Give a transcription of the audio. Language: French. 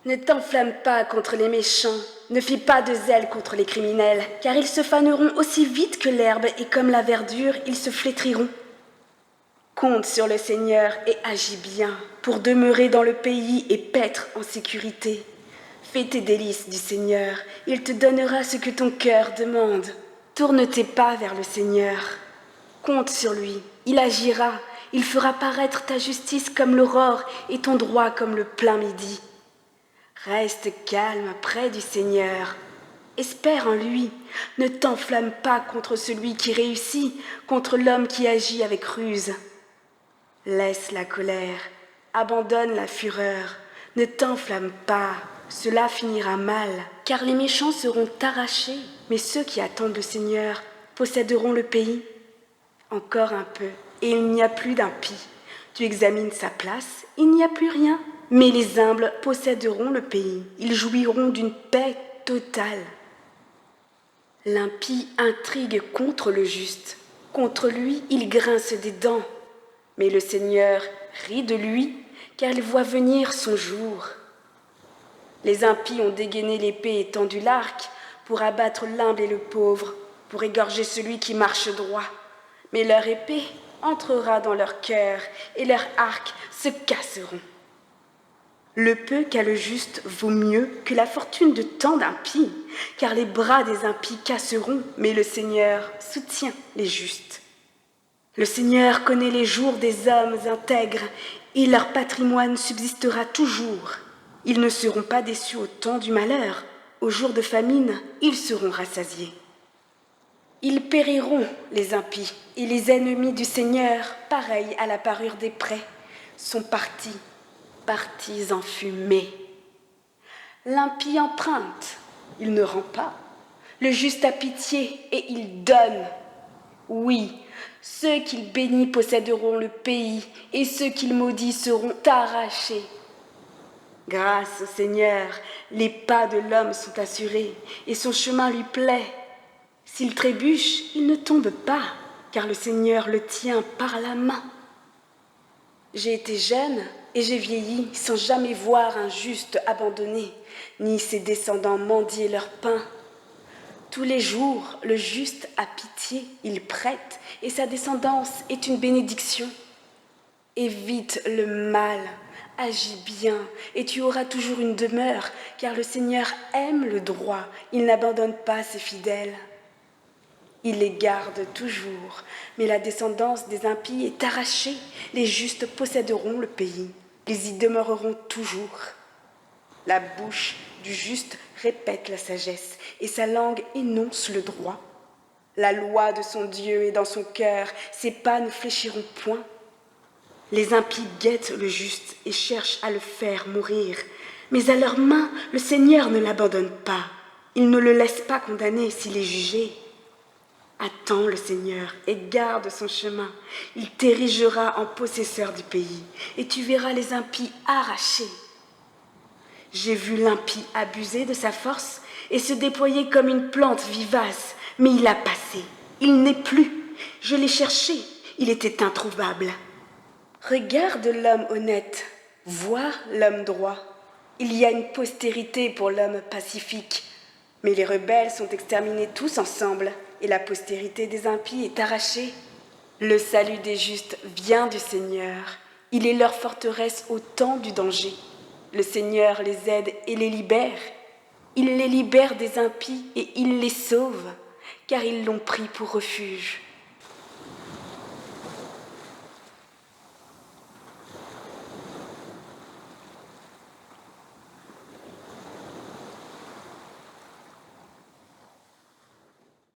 Ne t'enflamme pas contre les méchants, ne fie pas de zèle contre les criminels, car ils se faneront aussi vite que l'herbe et comme la verdure, ils se flétriront. Compte sur le Seigneur et agis bien pour demeurer dans le pays et paître en sécurité. Fais tes délices du Seigneur, il te donnera ce que ton cœur demande. Tourne tes pas vers le Seigneur. Compte sur lui, il agira, il fera paraître ta justice comme l'aurore et ton droit comme le plein midi. Reste calme près du Seigneur. Espère en lui. Ne t'enflamme pas contre celui qui réussit, contre l'homme qui agit avec ruse. Laisse la colère, abandonne la fureur. Ne t'enflamme pas, cela finira mal, car les méchants seront arrachés, mais ceux qui attendent le Seigneur posséderont le pays. Encore un peu, et il n'y a plus d'impie. Tu examines sa place, il n'y a plus rien. Mais les humbles posséderont le pays, ils jouiront d'une paix totale. L'impie intrigue contre le juste, contre lui il grince des dents. Mais le Seigneur rit de lui, car il voit venir son jour. Les impies ont dégainé l'épée et tendu l'arc pour abattre l'humble et le pauvre, pour égorger celui qui marche droit. Mais leur épée entrera dans leur cœur et leurs arcs se casseront. Le peu qu'a le juste vaut mieux que la fortune de tant d'impies, car les bras des impies casseront, mais le Seigneur soutient les justes. Le Seigneur connaît les jours des hommes intègres, et leur patrimoine subsistera toujours. Ils ne seront pas déçus au temps du malheur, au jour de famine, ils seront rassasiés. Ils périront, les impies, et les ennemis du Seigneur, pareils à la parure des prés, sont partis en fumée. L'impie emprunte, il ne rend pas. Le juste a pitié et il donne. Oui, ceux qu'il bénit posséderont le pays et ceux qu'il maudit seront arrachés. Grâce au Seigneur, les pas de l'homme sont assurés et son chemin lui plaît. S'il trébuche, il ne tombe pas, car le Seigneur le tient par la main. J'ai été jeune et j'ai vieilli sans jamais voir un juste abandonné, ni ses descendants mendier leur pain. Tous les jours, le juste a pitié, il prête, et sa descendance est une bénédiction. Évite le mal, agis bien, et tu auras toujours une demeure, car le Seigneur aime le droit, il n'abandonne pas ses fidèles. Il les garde toujours, mais la descendance des impies est arrachée. Les justes posséderont le pays, ils y demeureront toujours. La bouche du juste répète la sagesse, et sa langue énonce le droit. La loi de son Dieu est dans son cœur, ses pas ne fléchiront point. Les impies guettent le juste et cherchent à le faire mourir, mais à leurs mains, le Seigneur ne l'abandonne pas. Il ne le laisse pas condamner s'il est jugé. Attends le Seigneur et garde son chemin. Il t'érigera en possesseur du pays, et tu verras les impies arrachés. J'ai vu l'impie abuser de sa force et se déployer comme une plante vivace, mais il a passé. Il n'est plus. Je l'ai cherché. Il était introuvable. Regarde l'homme honnête. Vois l'homme droit. Il y a une postérité pour l'homme pacifique. Mais les rebelles sont exterminés tous ensemble, et la postérité des impies est arrachée. Le salut des justes vient du Seigneur. Il est leur forteresse au temps du danger. Le Seigneur les aide et les libère. Il les libère des impies et il les sauve, car ils l'ont pris pour refuge.